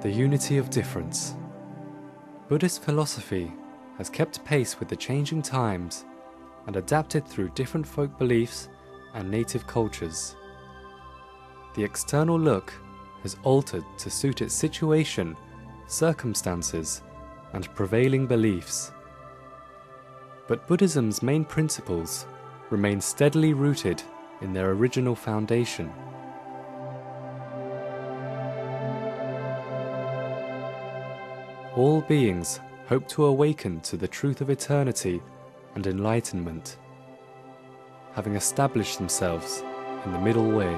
The unity of difference. Buddhist philosophy has kept pace with the changing times and adapted through different folk beliefs and native cultures. The external look has altered to suit its situation, circumstances, and prevailing beliefs. But Buddhism's main principles remain steadily rooted in their original foundation. All beings hope to awaken to the truth of eternity and enlightenment, having established themselves in the middle way.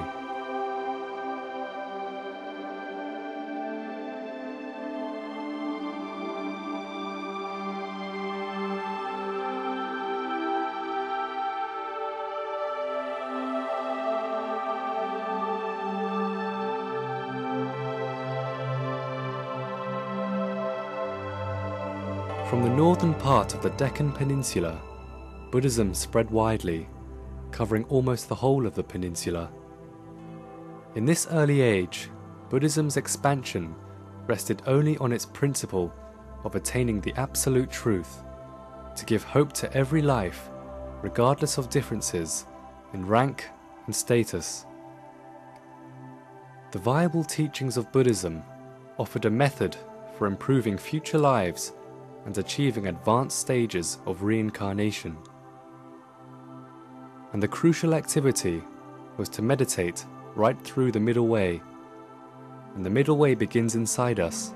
From the northern part of the Deccan Peninsula, Buddhism spread widely, covering almost the whole of the peninsula. In this early age, Buddhism's expansion rested only on its principle of attaining the absolute truth, to give hope to every life, regardless of differences in rank and status. The viable teachings of Buddhism offered a method for improving future lives and achieving advanced stages of reincarnation. And the crucial activity was to meditate right through the middle way, and the middle way begins inside us,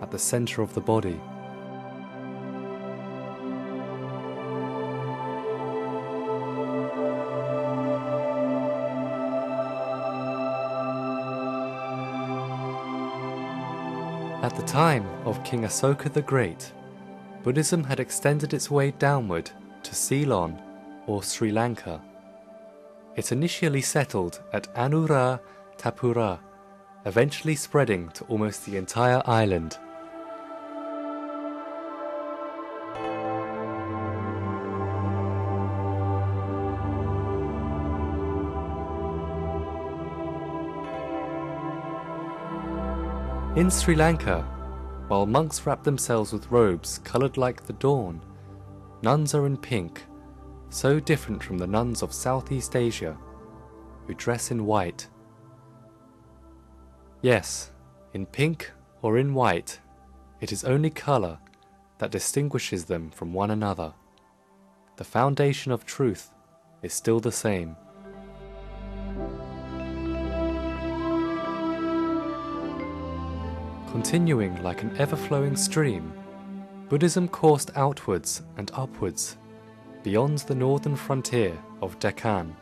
at the center of the body. At the time of King Asoka the Great, Buddhism had extended its way downward to Ceylon or Sri Lanka. It initially settled at Anura Tapura, eventually spreading to almost the entire island. In Sri Lanka, while monks wrap themselves with robes coloured like the dawn, nuns are in pink, so different from the nuns of Southeast Asia, who dress in white. Yes, in pink or in white, it is only colour that distinguishes them from one another. The foundation of truth is still the same. Continuing like an ever-flowing stream, Buddhism coursed outwards and upwards, beyond the northern frontier of Deccan.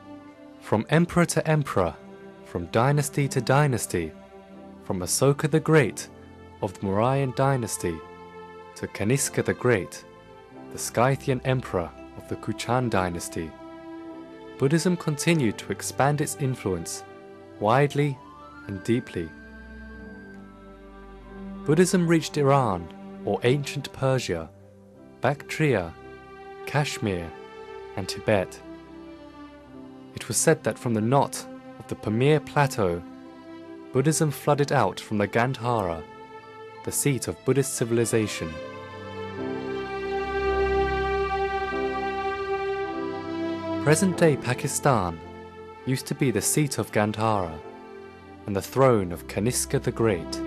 From emperor to emperor, from dynasty to dynasty, from Asoka the Great of the Mauryan dynasty to Kanishka the Great, the Scythian emperor of the Kuchan dynasty, Buddhism continued to expand its influence widely and deeply. Buddhism reached Iran, or ancient Persia, Bactria, Kashmir, and Tibet. It was said that from the knot of the Pamir Plateau, Buddhism flooded out from the Gandhara, the seat of Buddhist civilization. Present-day Pakistan used to be the seat of Gandhara and the throne of Kanishka the Great.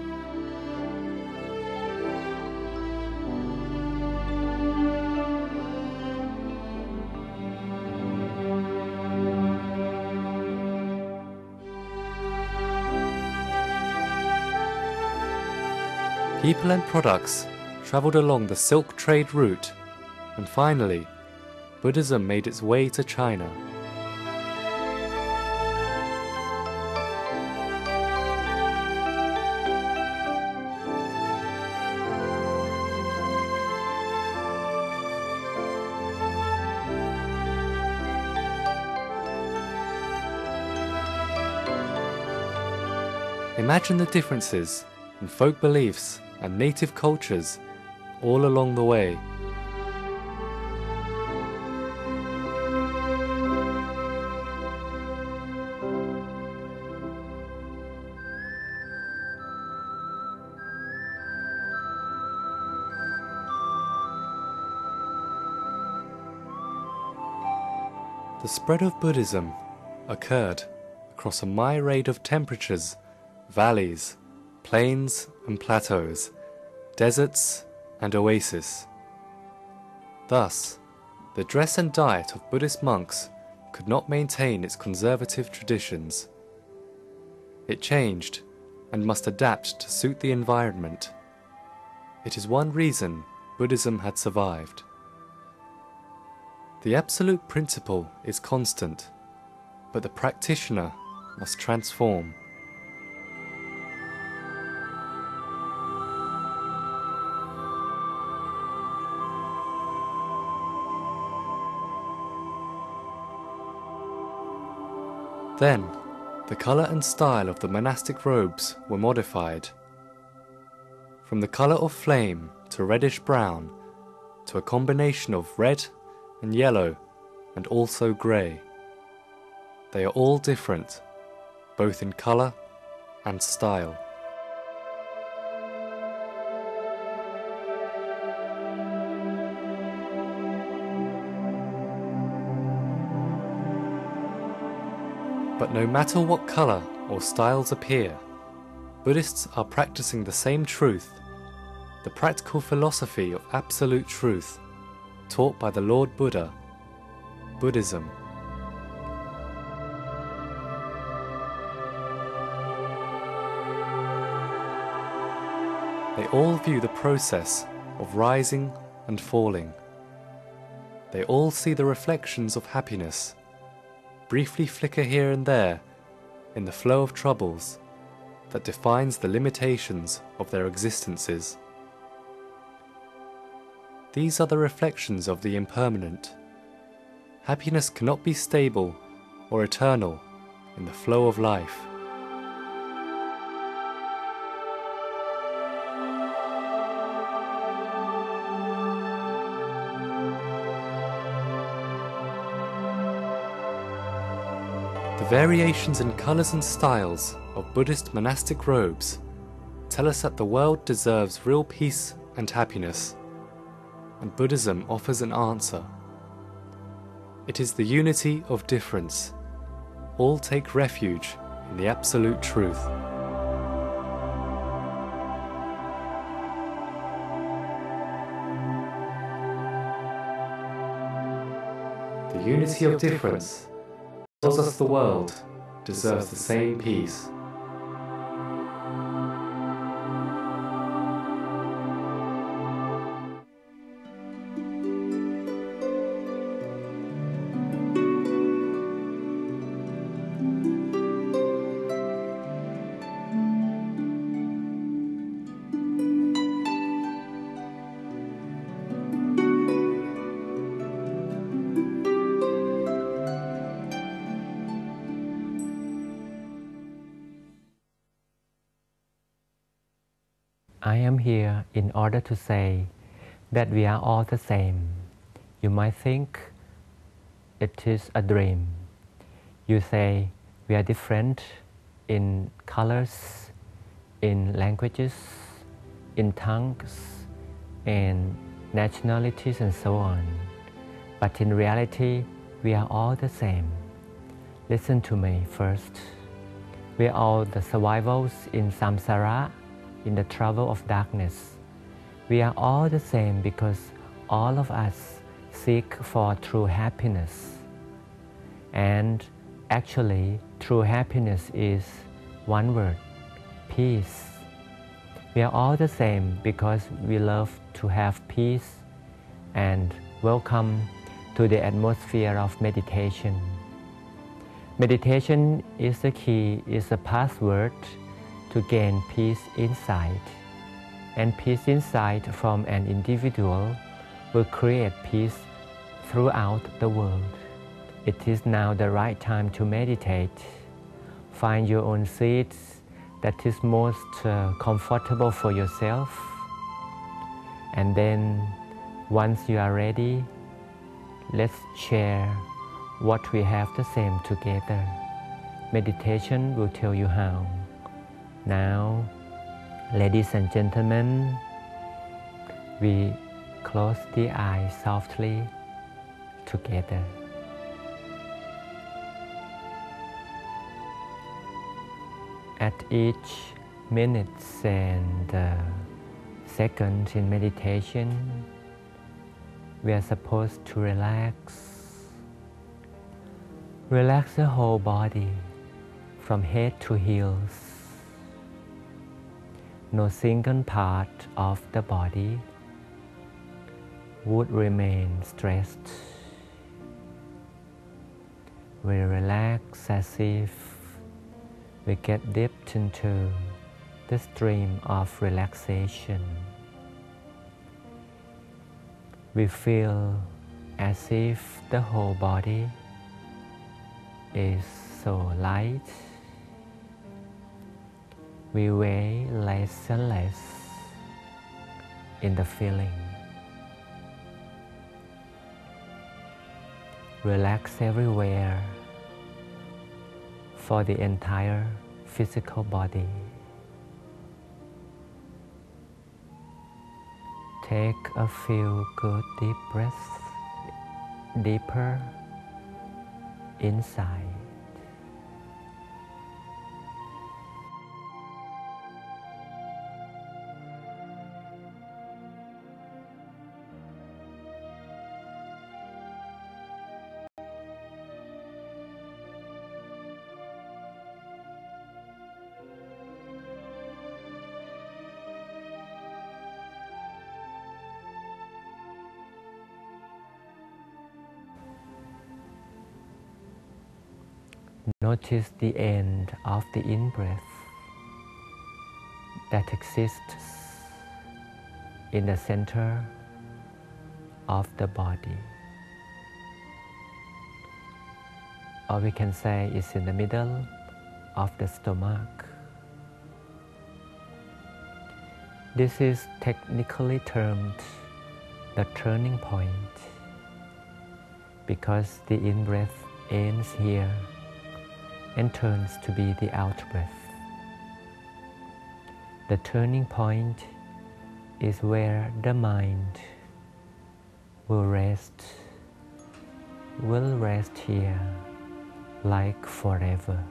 People and products travelled along the silk trade route, and finally, Buddhism made its way to China. Imagine the differences in folk beliefs and native cultures all along the way. The spread of Buddhism occurred across a myriad of temperatures, valleys, plains and plateaus, deserts and oases. Thus, the dress and diet of Buddhist monks could not maintain its conservative traditions. It changed and must adapt to suit the environment. It is one reason Buddhism had survived. The absolute principle is constant, but the practitioner must transform. Then, the colour and style of the monastic robes were modified. From the colour of flame to reddish brown, to a combination of red and yellow and also grey. They are all different, both in colour and style. But no matter what colour or styles appear, Buddhists are practicing the same truth, the practical philosophy of absolute truth, taught by the Lord Buddha, Buddhism. They all view the process of rising and falling. They all see the reflections of happiness briefly flicker here and there in the flow of troubles that defines the limitations of their existences. These are the reflections of the impermanent. Happiness cannot be stable or eternal in the flow of life. The variations in colours and styles of Buddhist monastic robes tell us that the world deserves real peace and happiness, and Buddhism offers an answer. It is the unity of difference. All take refuge in the absolute truth. The unity of difference tells us the world deserves the same peace. I am here in order to say that we are all the same. You might think it is a dream. You say we are different in colors, in languages, in tongues, and nationalities and so on. But in reality, we are all the same. Listen to me first. We are all the survivors in samsara, in the travel of darkness. We are all the same because all of us seek for true happiness. And actually, true happiness is one word: peace. We are all the same because we love to have peace. And welcome to the atmosphere of meditation. Meditation is the key, is the password to gain peace inside. And peace inside from an individual will create peace throughout the world. It is now the right time to meditate. Find your own seat that is most comfortable for yourself. And then, once you are ready, let's share what we have the same together. Meditation will tell you how. Now, ladies and gentlemen, we close the eyes softly together. At each minutes and seconds in meditation, we are supposed to relax. Relax the whole body from head to heels. No single part of the body would remain stressed. We relax as if we get dipped into the stream of relaxation. We feel as if the whole body is so light. We weigh less and less in the feeling. Relax everywhere for the entire physical body. Take a few good deep breaths, deeper inside. Notice the end of the in-breath that exists in the center of the body. Or we can say it's in the middle of the stomach. This is technically termed the turning point because the in-breath ends here and turns to be the out-breath. The turning point is where the mind will rest here like forever.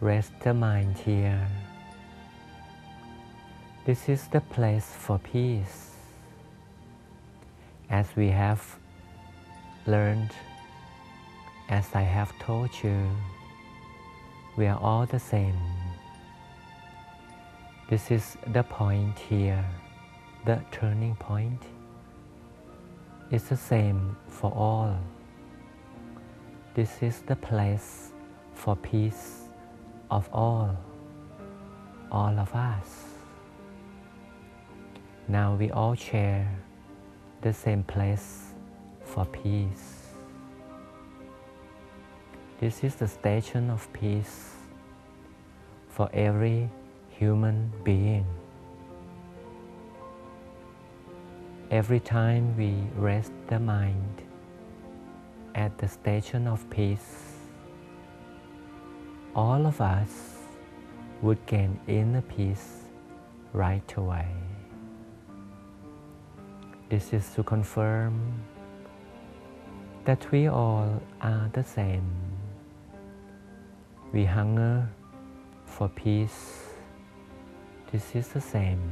Rest the mind here. This is the place for peace. As we have learned, as I have told you, we are all the same. This is the point here, the turning point. It's the same for all. This is the place for peace of all of us. Now we all share the same place for peace. This is the station of peace for every human being. Every time we rest the mind at the station of peace, all of us would gain inner peace right away. This is to confirm that we all are the same. We hunger for peace. This is the same.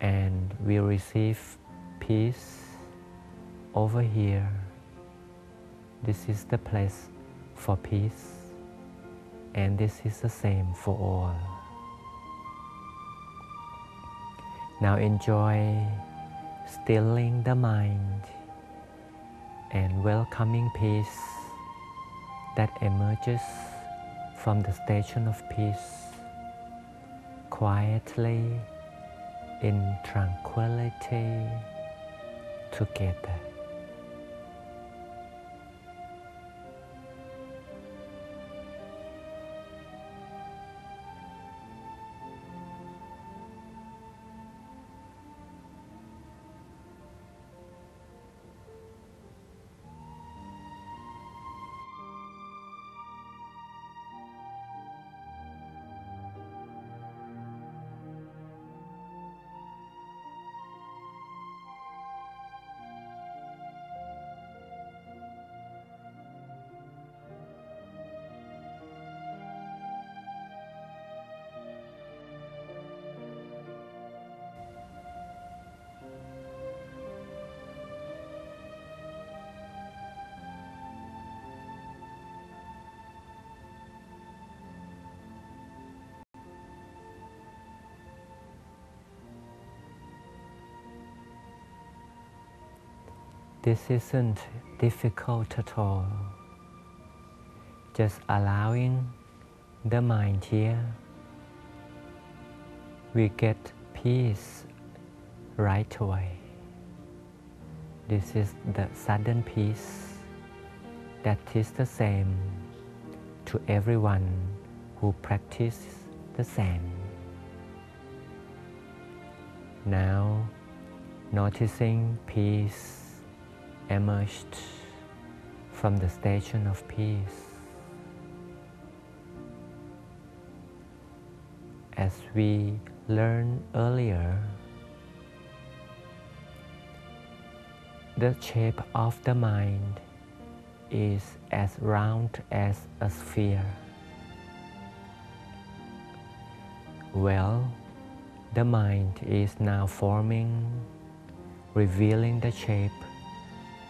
And we receive peace over here. This is the place for peace, and this is the same for all. Now enjoy stilling the mind and welcoming peace that emerges from the station of peace quietly in tranquility together. This isn't difficult at all. Just allowing the mind here, we get peace right away. This is the sudden peace that is the same to everyone who practices the same. Now, noticing peace emerged from the station of peace. As we learned earlier, the shape of the mind is as round as a sphere. Well, the mind is now forming, revealing the shape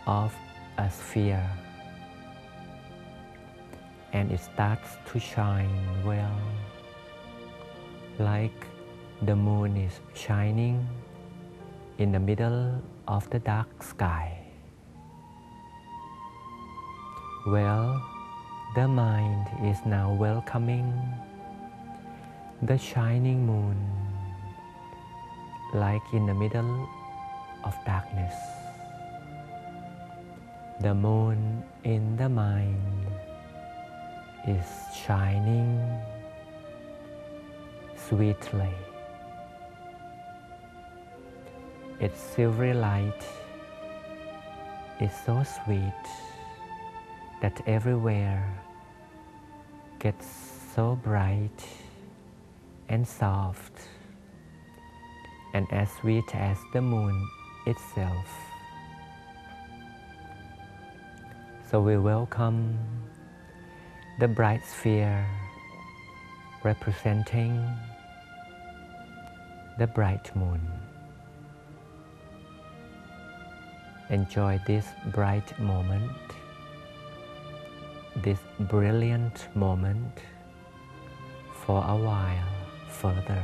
of a sphere, and it starts to shine well, like the moon is shining in the middle of the dark sky. Well, the mind is now welcoming the shining moon, like in the middle of darkness. The moon in the mind is shining sweetly. Its silvery light is so sweet that everywhere gets so bright and soft and as sweet as the moon itself. So we welcome the bright sphere representing the bright moon. Enjoy this bright moment, this brilliant moment for a while further.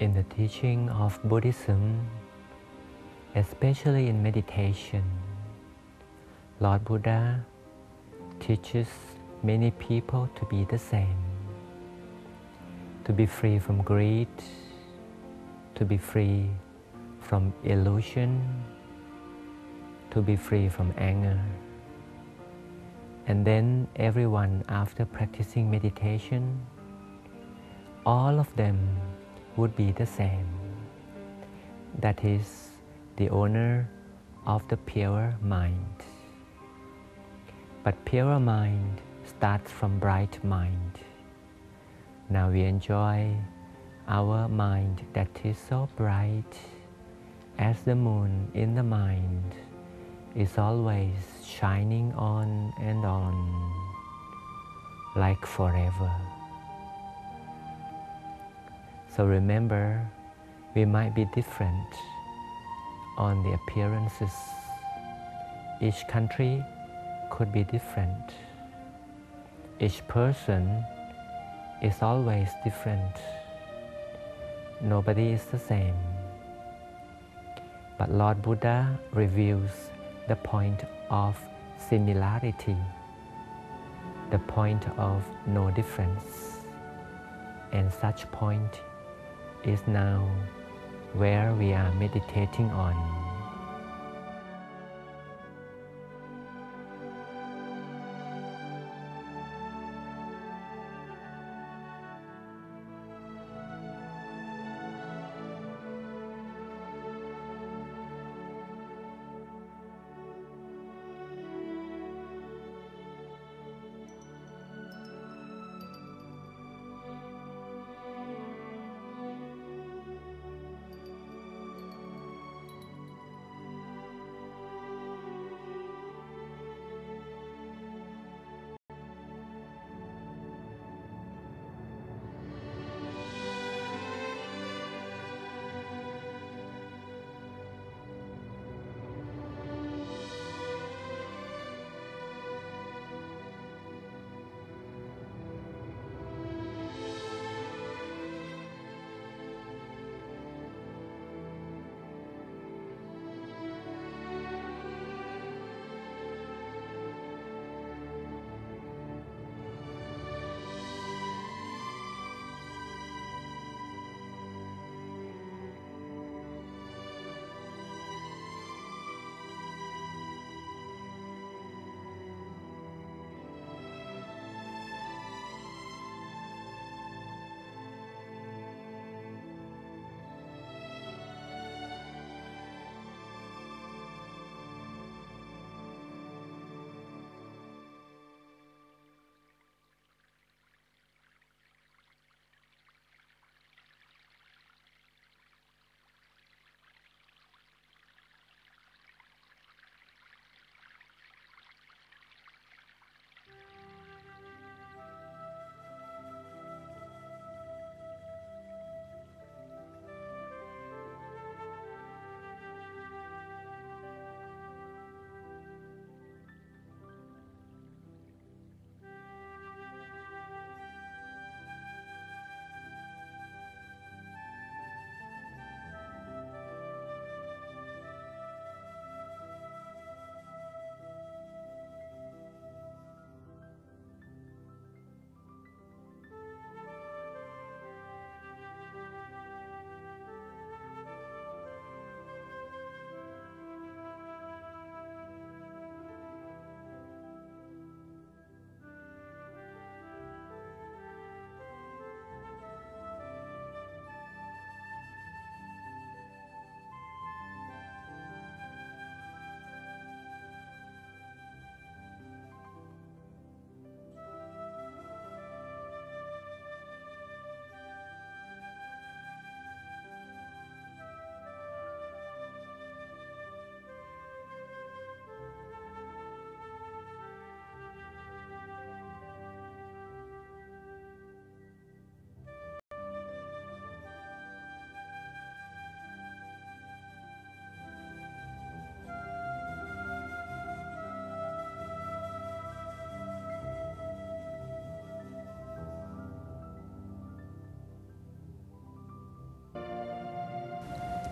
In the teaching of Buddhism, especially in meditation, Lord Buddha teaches many people to be the same, to be free from greed, to be free from illusion, to be free from anger. And then everyone, after practicing meditation, all of them would be the same. That is the owner of the pure mind. But pure mind starts from bright mind. Now we enjoy our mind that is so bright as the moon in the mind is always shining on and on like forever. So remember, we might be different on the appearances. Each country could be different. Each person is always different. Nobody is the same. But Lord Buddha reveals the point of similarity, the point of no difference. And such point is now where we are meditating on.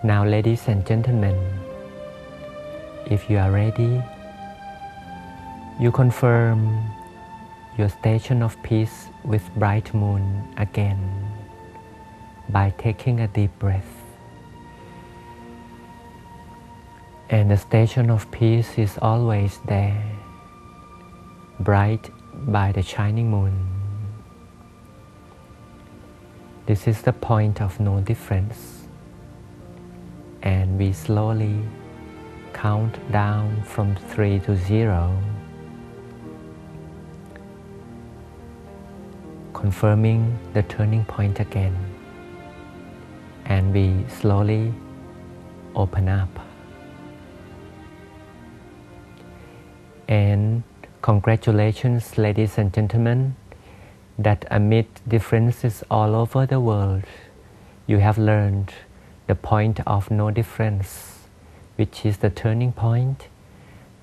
Now, ladies and gentlemen, if you are ready, you confirm your station of peace with bright moon again by taking a deep breath. And the station of peace is always there, bright by the shining moon. This is the point of no difference. And we slowly count down from 3 to 0, confirming the turning point again. And we slowly open up. And congratulations, ladies and gentlemen, that amid differences all over the world, you have learned the point of no difference, which is the turning point,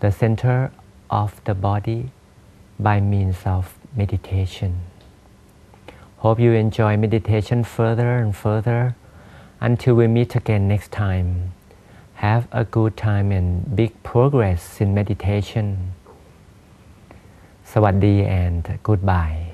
the center of the body by means of meditation. Hope you enjoy meditation further and further until we meet again next time. Have a good time and big progress in meditation. Sawadee and goodbye.